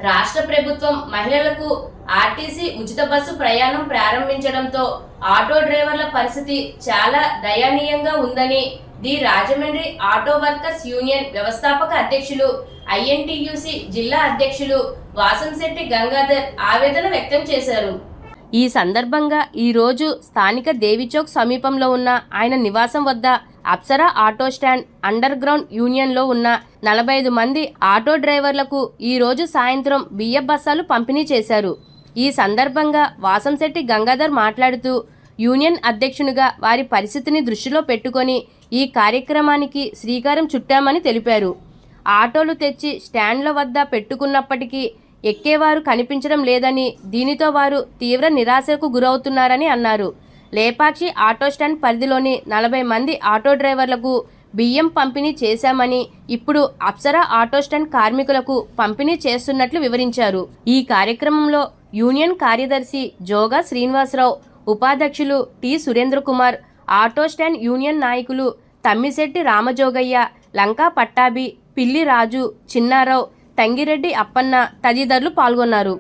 రాష్ట్ర ప్రభుత్వం మహిళలకు ఆర్టీసీ ఉచిత బస్సు ప్రయాణం ప్రారంభించడంతో ఆటో డ్రైవర్ల పరిస్థితి చాలా దయనీయంగా ఉందని the Rajahmundry auto workers union వ్యవస్థాపక అధ్యక్షులు ఐఎన్టీయూసీ జిల్లా అధ్యక్షులు వాసంశెట్టి గంగాధర్ ఆవేదన వ్యక్తం చేశారు. ఈ సందర్భంగా ఈరోజు స్థానిక దేవిచౌక్ సమీపంలో ఉన్న ఆయన నివాసం వద్ద Apsara auto stand under ground యూనియన్లో ఉన్న 45 మంది ఆటో డ్రైవర్లకు ఈరోజు సాయంత్రం బియ్య బస్తాలు పంపిణీ చేశారు. ఈ సందర్భంగా వాసంశెట్టి గంగాధర్ మాట్లాడుతూ యూనియన్ అధ్యక్షునిగా వారి పరిస్థితిని దృష్టిలో పెట్టుకొని ఈ కార్యక్రమానికి శ్రీకారం చుట్టామని తెలిపారు. ఆటోలు తెచ్చి స్టాండ్ల వద్ద పెట్టుకున్నప్పటికీ ఎక్కేవారు కనిపించడం లేదని, దీనితో వారు తీవ్ర నిరాశకు గురవుతున్నారని అన్నారు. లేపాక్షి ఆటో స్టాండ్ పరిధిలోని 40 మంది ఆటో డ్రైవర్లకు బియ్యం పంపిణీ చేశామని, ఇప్పుడు అప్సరా ఆటో స్టాండ్ కార్మికులకు పంపిణీ చేస్తున్నట్లు వివరించారు. ఈ కార్యక్రమంలో యూనియన్ కార్యదర్శి జోగా శ్రీనివాసరావు, ఉపాధ్యక్షులు T Surendra Kumar, auto stand union నాయకులు తమ్మిశెట్టి రామజోగయ్య, లంకా పట్టాభి, పిల్లి రాజు, చిన్నారావు, తంగిరెడ్డి అప్పన్న తదితరులు పాల్గొన్నారు.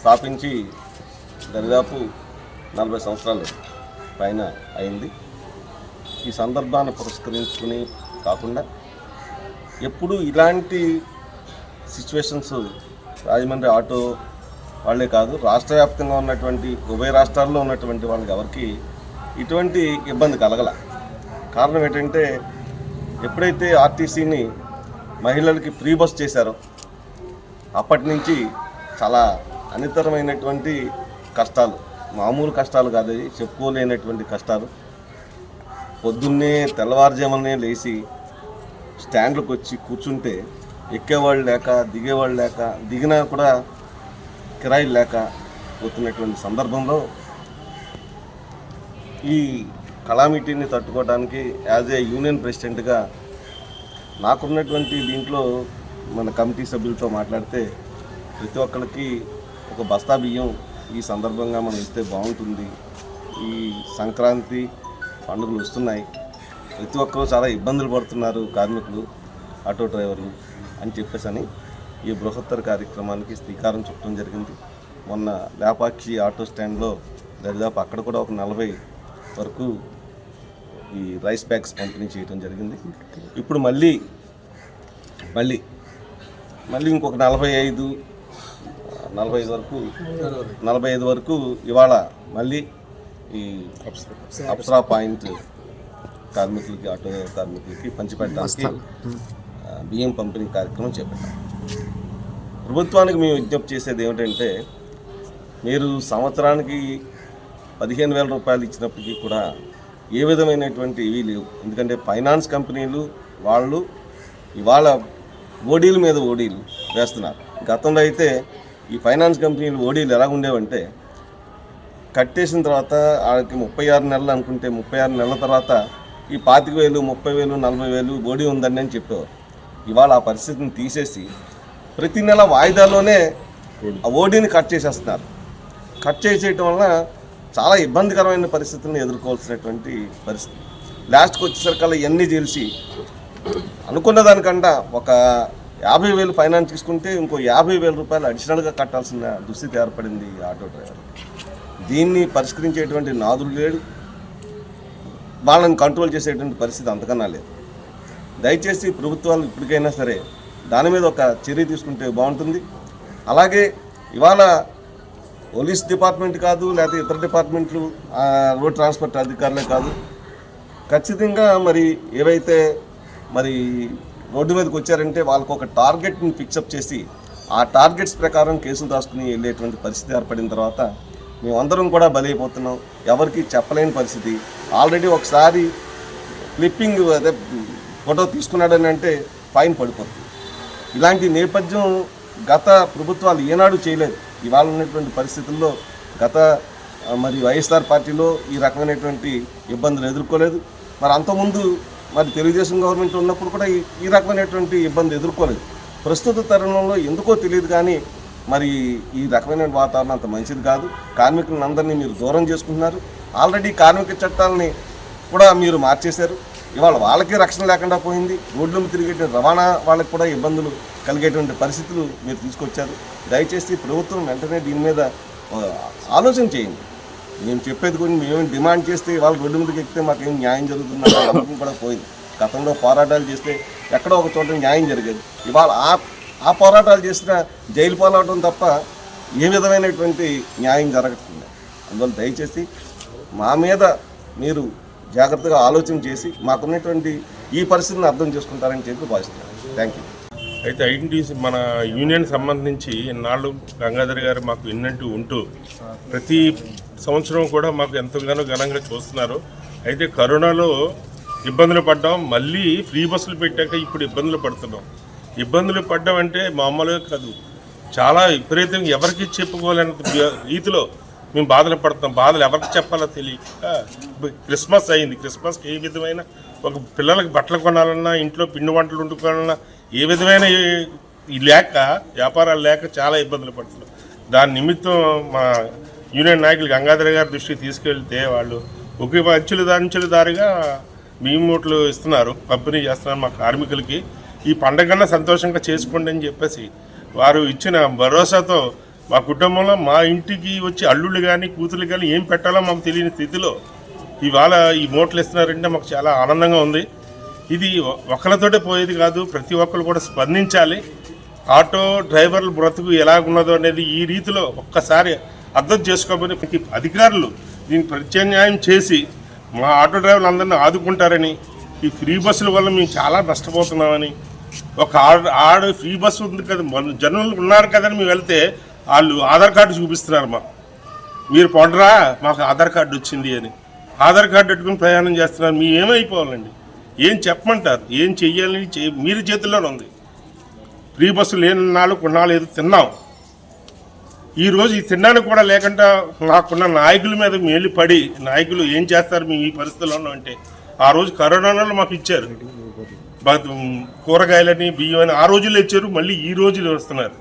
స్థాపించి దరిదాపు 40 సంవత్సరాలు పైన అయింది. ఈ సందర్భాన్ని పురస్కరించుకుని కాకుండా ఎప్పుడు ఇలాంటి సిచ్యువేషన్స్ రాజమండ్రి ఆటో వాళ్ళే కాదు, రాష్ట్ర వ్యాప్తంగా ఉన్నటువంటి ఉభయ రాష్ట్రాల్లో ఉన్నటువంటి వాళ్ళకి ఎవరికి ఇటువంటి ఇబ్బంది కలగల. కారణం ఏంటంటే ఎప్పుడైతే ఆర్టీసీని మహిళలకి ఫ్రీ బస్ చేశారో అప్పటి నుంచి చాలా అనితరమైనటువంటి కష్టాలు, మామూలు కష్టాలు కాదు, చెప్పుకోలేనటువంటి కష్టాలు. పొద్దున్నే తెల్లవారుజామునే లేచి స్టాండ్లకు వచ్చి కూర్చుంటే ఎక్కేవాళ్ళు లేక, దిగేవాళ్ళు లేక, దిగినా కూడా కిరాయిలు లేక పోతున్నటువంటి సందర్భంలో ఈ కలామిటీని తట్టుకోవడానికి యాజ్ ఏ యూనియన్ ప్రెసిడెంట్గా నాకున్నటువంటి దీంట్లో మన కమిటీ సభ్యులతో మాట్లాడితే ప్రతి ఒక్కరికి ఒక బస్తా బియ్యం ఈ సందర్భంగా మనం ఇస్తే బాగుంటుంది. ఈ సంక్రాంతి పండుగలు వస్తున్నాయి, ప్రతి ఒక్కరూ చాలా ఇబ్బందులు పడుతున్నారు కార్మికులు, ఆటో డ్రైవర్లు అని చెప్పేసి ఈ బృహత్తర కార్యక్రమానికి శ్రీకారం చుట్టడం జరిగింది. మొన్న లేపాక్షి ఆటో స్టాండ్లో దరిదాపు అక్కడ కూడా ఒక 40 వరకు ఈ రైస్ బ్యాగ్స్ పంపిణీ చేయడం జరిగింది. ఇప్పుడు మళ్ళీ ఇంకొక 45 వరకు ఇవాళ మళ్ళీ ఈ అప్సరా పాయింట్ కార్మికులకి, ఆటో కార్మికులకి పంచిపెట్టడానికి బియ్యం పంపిణీ కార్యక్రమం చేపట్టాం. ప్రభుత్వానికి మేము విజ్ఞప్తి చేసేది ఏమిటంటే, మీరు సంవత్సరానికి 15,000 రూపాయలు ఇచ్చినప్పటికీ కూడా ఏ విధమైనటువంటి ఇవి లేవు. ఎందుకంటే ఫైనాన్స్ కంపెనీలు వాళ్ళు ఇవాళ ఓడీల మీద ఓడీలు వేస్తున్నారు. గతంలో అయితే ఈ ఫైనాన్స్ కంపెనీలు ఓడీలు ఎలా ఉండేవంటే, కట్టేసిన తర్వాత వాళ్ళకి 36 నెలలు అనుకుంటే 36 నెలల తర్వాత ఈ 25,000, 30,000, 40,000 ఓడీ ఉందని అని చెప్పేవారు. ఇవాళ ఆ పరిస్థితిని తీసేసి ప్రతి నెల వాయిదాలోనే ఆ ఓడీని కట్ చేసేస్తున్నారు. కట్ చేసేయటం వలన చాలా ఇబ్బందికరమైన పరిస్థితులను ఎదుర్కోవాల్సినటువంటి పరిస్థితి. లాస్ట్కి వచ్చేసరికల్లా ఇవన్నీ చేసి అనుకున్న దానికంటే ఒక 50,000 ఫైనాన్స్ తీసుకుంటే ఇంకో 50,000 రూపాయలు అడిషనల్గా కట్టాల్సిన దుస్థితి ఏర్పడింది ఆటో డ్రైవర్. దీన్ని పరిష్కరించేటువంటి నాదులు లేడు, వాళ్ళని కంట్రోల్ చేసేటువంటి పరిస్థితి అంతకన్నా లేదు. దయచేసి ప్రభుత్వాలు ఇప్పటికైనా సరే దాని మీద ఒక చర్య తీసుకుంటే బాగుంటుంది. అలాగే ఇవాళ పోలీస్ డిపార్ట్మెంట్ కాదు, లేకపోతే ఇతర డిపార్ట్మెంట్లు, రోడ్ ట్రాన్స్పోర్ట్ అధికారులే కాదు, ఖచ్చితంగా మరి ఏవైతే మరి రోడ్డు మీదకి వచ్చారంటే వాళ్ళకు ఒక టార్గెట్ని ఫిక్సప్ చేసి ఆ టార్గెట్స్ ప్రకారం కేసులు రాసుకుని వెళ్ళేటువంటి పరిస్థితి ఏర్పడిన తర్వాత మేమందరం కూడా బలైపోతున్నాం. ఎవరికి చెప్పలేని పరిస్థితి. ఆల్రెడీ ఒకసారి క్లిప్పింగ్ అదే ఫోటో తీసుకున్నాడని అంటే ఫైన్ పడిపోతుంది. ఇలాంటి నేపథ్యం గత ప్రభుత్వాలు ఏనాడు చేయలేదు. ఇవాళ ఉన్నటువంటి పరిస్థితుల్లో గత మరి వైఎస్ఆర్ పార్టీలో ఈ రకమైనటువంటి ఇబ్బందులు ఎదుర్కోలేదు. మరి అంతకుముందు మరి తెలుగుదేశం గవర్నమెంట్ ఉన్నప్పుడు కూడా ఈ రకమైనటువంటి ఇబ్బంది ఎదుర్కోలేదు. ప్రస్తుత తరుణంలో ఎందుకో తెలియదు కానీ మరి ఈ రకమైన వాతావరణం అంత మంచిది కాదు. కార్మికులను అందరినీ మీరు దూరం చేసుకుంటున్నారు. ఆల్రెడీ కార్మిక చట్టాలని కూడా మీరు మార్చేశారు. ఇవాళ వాళ్ళకి రక్షణ లేకుండా పోయింది. రోడ్ల మీద తిరిగే రవాణా వాళ్ళకి కూడా ఇబ్బందులు కలిగేటువంటి పరిస్థితులు మీరు తీసుకొచ్చారు. దయచేసి ప్రభుత్వం వెంటనే దీని మీద ఆలోచన చేయండి. మేము చెప్పేది కూడా మేము డిమాండ్ చేస్తే వాళ్ళు రోడ్డు మీదకి ఎక్కితే మాకేం న్యాయం జరుగుతుందంటే నమ్మకం కూడా పోయింది. గతంలో పోరాటాలు చేస్తే ఎక్కడో ఒక చోట న్యాయం జరిగేది. ఇవాళ ఆ పోరాటాలు చేసిన జైలు పాలవడం తప్ప ఏ విధమైనటువంటి న్యాయం జరగట్లేదు. అందువల్ల దయచేసి మా మీద మీరు జాగ్రత్తగా ఆలోచన చేసి మాకున్నటువంటి ఈ పరిస్థితిని అర్థం చేసుకుంటారని చెప్పి భావిస్తున్నాను. Thank you. అయితే ఐడెంటిటీస్ మన యూనియన్ సంబంధించి ఇన్నాళ్ళు గంగాధర్ గారు మాకు విన్నట్టు ఉంటూ ప్రతి సంవత్సరం కూడా మాకు ఎంతగానో ఘనంగా చూస్తున్నారు. అయితే కరోనాలో ఇబ్బందులు పడ్డాం, మళ్ళీ ఫ్రీ బస్సులు పెట్టాక ఇప్పుడు ఇబ్బందులు పడుతున్నాం. ఇబ్బందులు పడ్డం అంటే మామూలుగా కాదు, చాలా విపరీతంగా ఎవరికి చెప్పుకోలేని రీతిలో మేము బాధలు పడుతున్నాం. బాధలు ఎవరికి చెప్పాలో తెలియక క్రిస్మస్ అయింది. క్రిస్మస్కి ఏ విధమైన ఒక పిల్లలకి బట్టలు కొనాలన్నా, ఇంట్లో పిండి వంటలు వండుకోవాలన్నా ఏ విధమైన లేక వ్యాపారాలు లేక చాలా ఇబ్బందులు పడుతున్నాం. దాని నిమిత్తం మా యూనియన్ నాయకులు గంగాధర్ గారి దృష్టికి తీసుకెళ్తే వాళ్ళు ఒక అంచుల దారిగా బియ్యం మూటలు ఇస్తున్నారు, పంపిణీ చేస్తున్నారు మా కార్మికులకి. ఈ పండగన్నా సంతోషంగా చేసుకోండి అని చెప్పేసి వారు ఇచ్చిన భరోసాతో మా కుటుంబంలో మా ఇంటికి వచ్చి అల్లుళ్ళు కానీ కూతురు కానీ ఏం పెట్టాలో మాకు తెలియని స్థితిలో ఇవాళ ఈ మూటలు ఇస్తున్నారంటే మాకు చాలా ఆనందంగా ఉంది. ఇది ఒకరితోటే పోయేది కాదు, ప్రతి ఒక్కరు కూడా స్పందించాలి. ఆటో డ్రైవర్ల బ్రతుకు ఎలాగున్నదో అనేది ఈ రీతిలో ఒక్కసారి అర్థం చేసుకోమని అధికారులు దీన్ని ప్రత్యామ్నాయం చేసి మా ఆటో డ్రైవర్లు అందరినీ ఆదుకుంటారని, ఈ ఫ్రీ బస్సుల వల్ల మేము చాలా నష్టపోతున్నామని, ఒక ఫ్రీ బస్సు ఉంది కదా, జనులు ఉన్నారు కదని మేము వెళ్తే వాళ్ళు ఆధార్ కార్డు చూపిస్తున్నారు మాకు, మీరు పొండరా మాకు ఆధార్ కార్డు వచ్చింది అని. ఆధార్ కార్డు పెట్టుకుని ప్రయాణం చేస్తున్నారు. మీ ఏమైపోవాలండి? ఏం చెప్పమంటారు? ఏం చెయ్యాలని మీరు చేతుల్లోనే ఉంది. ఫ్రీ బస్సు లేని నాళ్ళు కొన్నాళ్ళు ఏదో తిన్నాం. ఈరోజు ఈ తినడానికి కూడా లేకుండా మాకున్న నాయకుల మీద మేలు పడి నాయకులు ఏం చేస్తారు మేము ఈ పరిస్థితుల్లో అంటే, ఆ రోజు కరోనాలో మాకు ఇచ్చారు కూరగాయలని బియ్యం అని, ఆ రోజుల్లో ఇచ్చారు, మళ్ళీ ఈ రోజులు వస్తున్నారు.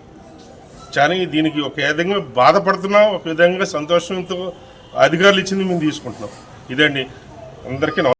కానీ దీనికి ఒక విధంగా బాధపడుతున్నాం, ఒక విధంగా సంతోషంతో అధికారులు ఇచ్చింది మేము తీసుకుంటున్నాం. ఇదండి అందరికీ.